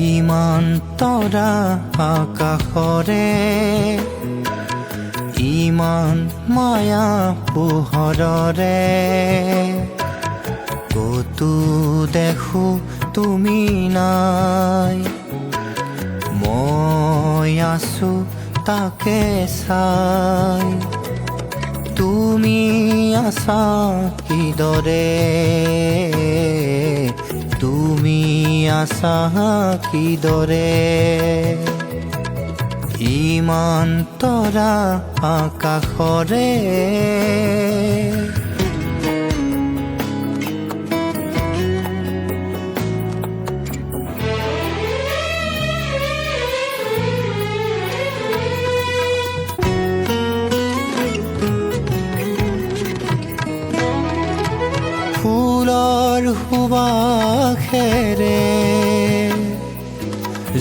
ইমান তৰা আকাশৰে ইমান মায়া পোহৰৰে কতো দেখো তুমি নাই মই আছো তাকে চাই তুমি আছা কিদৰে তুমি আছা কিদৰে ইমান তৰা আকাশৰে ফুলৰ সুবাসেৰে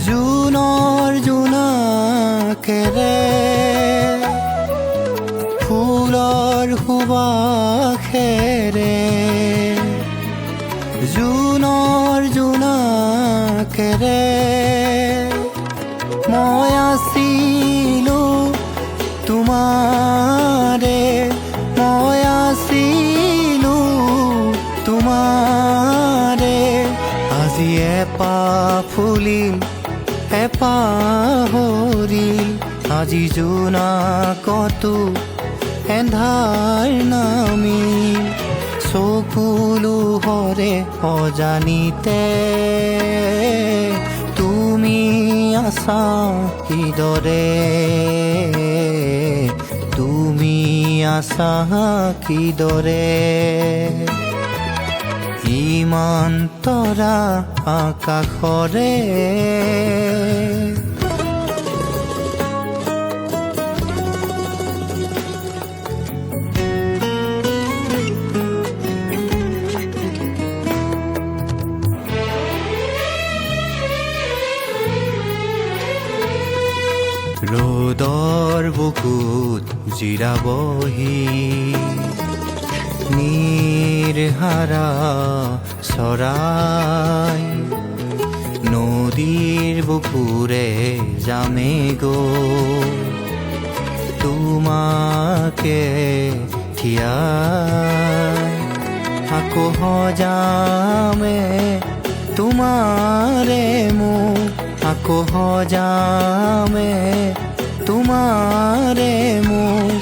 জোনৰ জোনাকেৰে ফুলৰ সুবাসেৰে জোনৰ জোনাকেৰে মই আছিলো তোমাৰে মই আছিলো তোমাৰে আজি এপাহ ফুলিল এপাহ সৰিল আজি জোনাকতো এন্ধাৰ নামিল চকুলো হৰে অজানিতে তুমি আছা কিদৰে তুমি আছা কিদৰে ইমান তৰা আকাশৰে ৰ'দৰ বুকুত জিৰাবহি নিৰ্হাৰা চৰাই নদীৰ বুকুৰে যামে গৈ তোমাকে থিয়াই আকৌ সজামে তোমাৰে মোক আকৌ সজামে তোমাৰে মোক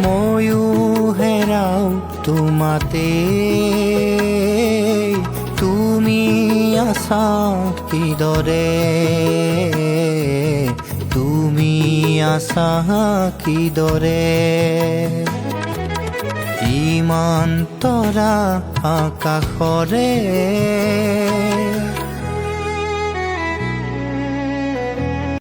ময়ো হেৰাও তোমাতে তুমি আছা কিদৰে তুমি আছা কিদৰে ইমান তৰা আকাশৰে